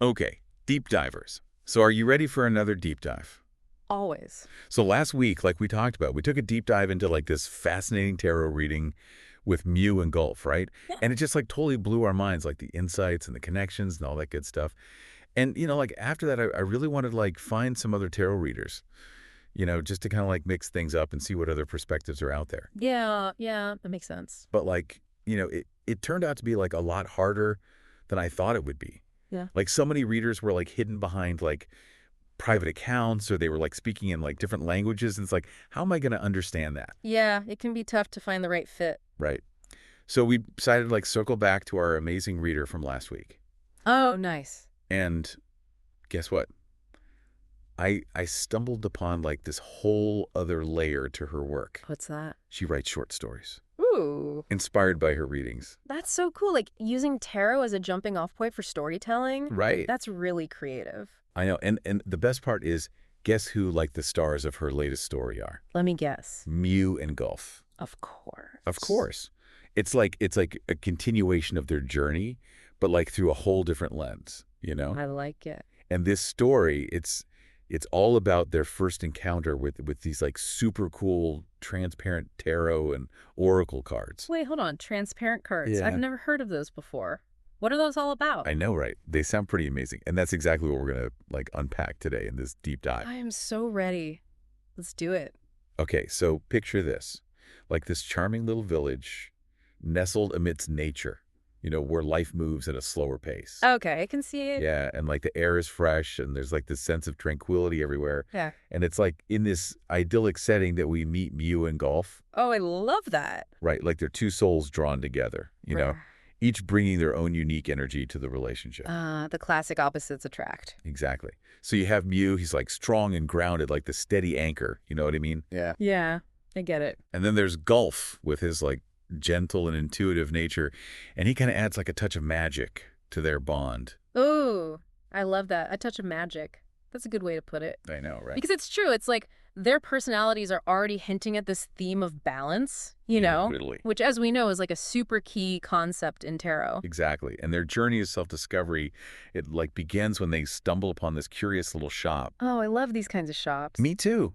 Okay, deep divers. So are you ready for another deep dive? Always. So last week, like we talked about, we took a deep dive into like this fascinating tarot reading with Mew and Gulf, right? Yeah. And it just like totally blew our minds, like the insights and the connections and all that good stuff. And, like after that, I really wanted to like find some other tarot readers, just to kind of like mix things up and see what other perspectives are out there. Yeah, that makes sense. But like, it turned out to be like a lot harder than I thought it would be. Yeah. Like so many readers were like hidden behind like private accounts or they were like speaking in like different languages. And it's like, how am I going to understand that? Yeah, it can be tough to find the right fit. Right. So we decided to like circle back to our amazing reader from last week. Oh, nice. And guess what? I stumbled upon like this whole other layer to her work. What's that? She writes short stories, Ooh, inspired by her readings. that's so cool. Like using tarot as a jumping off point for storytelling. Right. That's really creative. I know. And the best part is, guess who like the stars of her latest story are? Let me guess. Mew and Gulf. Of course. Of course. It's like a continuation of their journey, but like through a whole different lens. I like it. And this story, it's all about their first encounter with these like super cool transparent tarot and oracle cards. Wait, hold on. Transparent cards. I've Yeah. never heard of those before. What are those all about? I know, right? They sound pretty amazing. And that's exactly what we're going to like unpack today in this deep dive. I am so ready. Let's do it. Okay, so picture this. Like this charming little village nestled amidst nature, where life moves at a slower pace. Okay, I can see it. Yeah, and like the air is fresh and there's like this sense of tranquility everywhere. Yeah. And it's like in this idyllic setting that we meet Mew and Golf, Oh, I love that. right? Like they're two souls drawn together, Right. each bringing their own unique energy to the relationship. The classic opposites attract. Exactly. So you have Mew, he's like strong and grounded, like the steady anchor, you know what I mean? Yeah. Yeah, I get it. And then there's Gulf with his like gentle and intuitive nature, and he kind of adds like a touch of magic to their bond. Ooh, I love that. A touch of magic. That's a good way to put it. I know, right? Because it's true. It's like their personalities are already hinting at this theme of balance, Totally. which, as we know, is like a super key concept in tarot. Exactly. And their journey of self-discovery, it like begins when they stumble upon this curious little shop. Oh, I love these kinds of shops. Me too.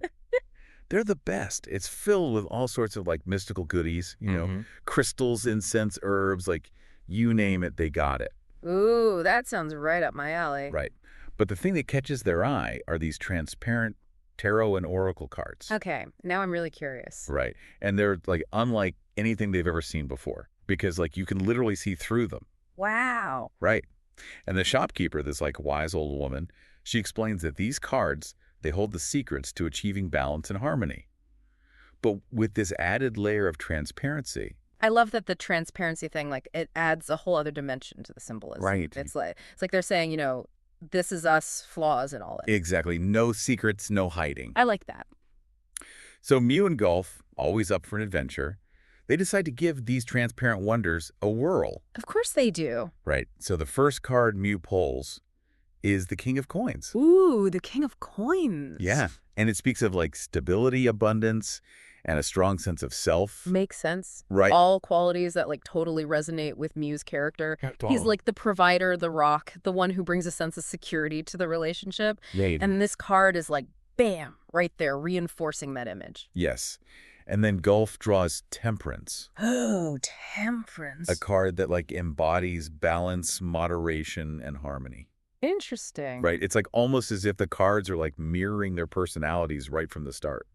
They're the best. It's filled with all sorts of like mystical goodies, crystals, incense, herbs, like you name it, they got it. Ooh, that sounds right up my alley. Right. But the thing that catches their eye are these transparent tarot and oracle cards. Okay, now I'm really curious. Right. And they're like unlike anything they've ever seen before because like you can literally see through them. Wow. Right. And the shopkeeper, this like wise old woman, she explains that these cards, they hold the secrets to achieving balance and harmony. But with this added layer of transparency. I love that the transparency thing, like it adds a whole other dimension to the symbolism. Right. It's like they're saying, this is us, flaws and all that. Exactly. No secrets, no hiding. I like that. So Mew and Gulf, always up for an adventure, they decide to give these transparent wonders a whirl. Of course they do. Right. So the first card Mew pulls is the King of Coins. Ooh, the King of Coins. Yeah. And it speaks of like stability, abundance, and a strong sense of self. Makes sense. Right. All qualities that like totally resonate with Mew's character. He's like the provider, the rock, the one who brings a sense of security to the relationship. Right. And this card is like, bam, right there, reinforcing that image. Yes. And then Gulf draws Temperance. Oh, temperance. A card that like embodies balance, moderation, and harmony. Interesting. Right. It's like almost as if the cards are like mirroring their personalities right from the start.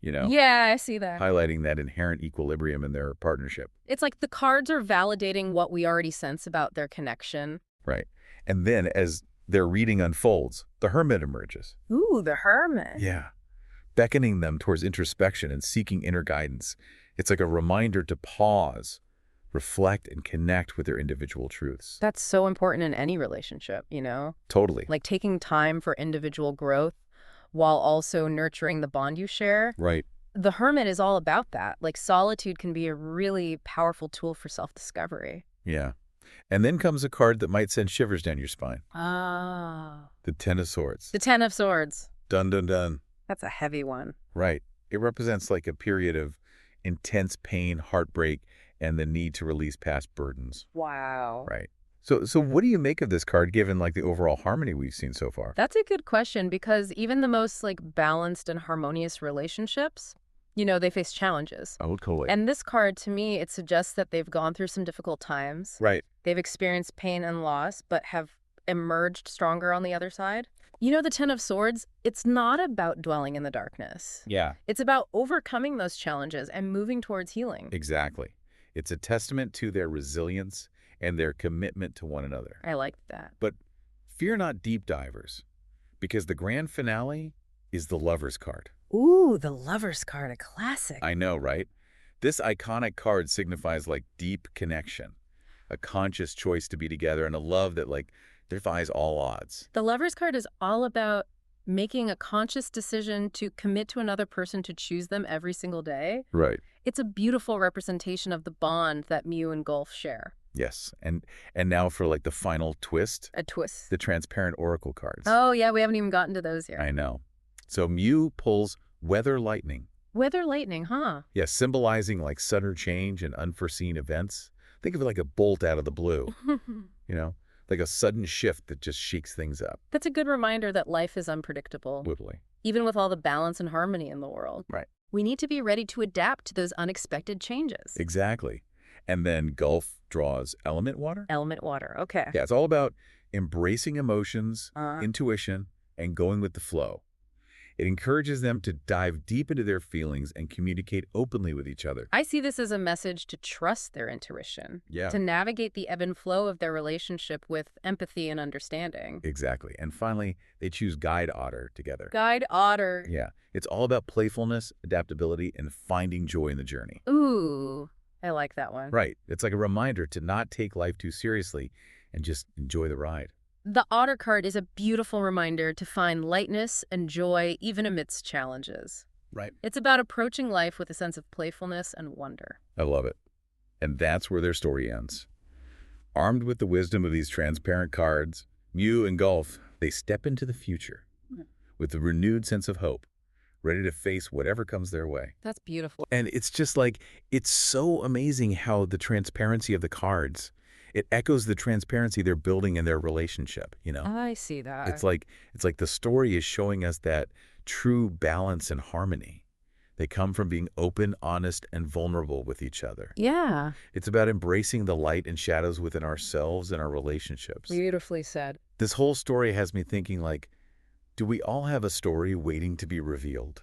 Yeah, I see that. Highlighting that inherent equilibrium in their partnership. It's like the cards are validating what we already sense about their connection. Right. And then as their reading unfolds, the Hermit emerges. Ooh, the Hermit. Yeah. Beckoning them towards introspection and seeking inner guidance. It's like a reminder to pause, reflect, and connect with their individual truths. That's so important in any relationship, Totally. Like taking time for individual growth while also nurturing the bond you share. Right. The Hermit is all about that. Like solitude can be a really powerful tool for self-discovery. Yeah. And then comes a card that might send shivers down your spine. Ah. The Ten of Swords. The Ten of Swords. Dun, dun, dun. That's a heavy one. Right. It represents like a period of intense pain, heartbreak, and the need to release past burdens. Wow. Right. So what do you make of this card given like the overall harmony we've seen so far? That's a good question because even the most like balanced and harmonious relationships, they face challenges. Oh, totally. And this card, to me, it suggests that they've gone through some difficult times. Right. They've experienced pain and loss, but have emerged stronger on the other side. The Ten of Swords, it's not about dwelling in the darkness. Yeah. It's about overcoming those challenges and moving towards healing. Exactly. It's a testament to their resilience and their commitment to one another. I like that. But fear not deep divers, because the grand finale is the Lover's card. Ooh, the Lover's card, a classic. I know, right? This iconic card signifies like deep connection, a conscious choice to be together, and a love that like defies all odds. The Lover's card is all about making a conscious decision to commit to another person, to choose them every single day. Right. It's a beautiful representation of the bond that Mew and Golf share. Yes. And now for like the final twist, A twist. the transparent oracle cards. Oh, yeah, we haven't even gotten to those yet. I know. So Mew pulls Weather Lightning. Weather lightning, huh? Yes, symbolizing like sudden change and unforeseen events. Think of it like a bolt out of the blue, you know, like a sudden shift that just shakes things up. That's a good reminder that life is unpredictable, Totally. even with all the balance and harmony in the world. Right. We need to be ready to adapt to those unexpected changes. Exactly. And then Gulf draws Element Water. Element water, okay. Yeah, it's all about embracing emotions, Uh, intuition, and going with the flow. It encourages them to dive deep into their feelings and communicate openly with each other. I see this as a message to trust their intuition, Yeah, to navigate the ebb and flow of their relationship with empathy and understanding. exactly. And finally, they choose Guide Otter together. Guide otter. Yeah, it's all about playfulness, adaptability, and finding joy in the journey. Ooh, I like that one. Right. It's like a reminder to not take life too seriously and just enjoy the ride. The otter card is a beautiful reminder to find lightness and joy even amidst challenges. Right. It's about approaching life with a sense of playfulness and wonder. I love it. And that's where their story ends. Armed with the wisdom of these transparent cards, Mew and Gulf, they step into the future with a renewed sense of hope, ready to face whatever comes their way. That's beautiful. And it's just like, it's so amazing how the transparency of the cards, it echoes the transparency they're building in their relationship, you know? I see that. It's like the story is showing us that true balance and harmony. They come from being open, honest, and vulnerable with each other. Yeah, It's about embracing the light and shadows within ourselves and our relationships. beautifully said. This whole story has me thinking like, do we all have a story waiting to be revealed?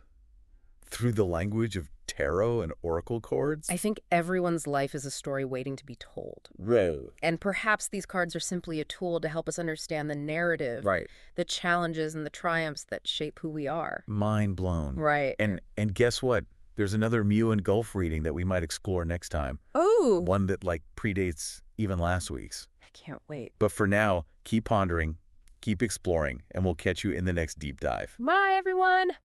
Through the language of tarot and oracle cards? I think everyone's life is a story waiting to be told. Whoa. And perhaps these cards are simply a tool to help us understand the narrative, Right. the challenges and the triumphs that shape who we are. Mind blown. Right. And guess what? There's another Mew and Gulf reading that we might explore next time. Oh, One that like predates even last week's. I can't wait. But for now, keep pondering, keep exploring, and we'll catch you in the next deep dive. Bye, everyone.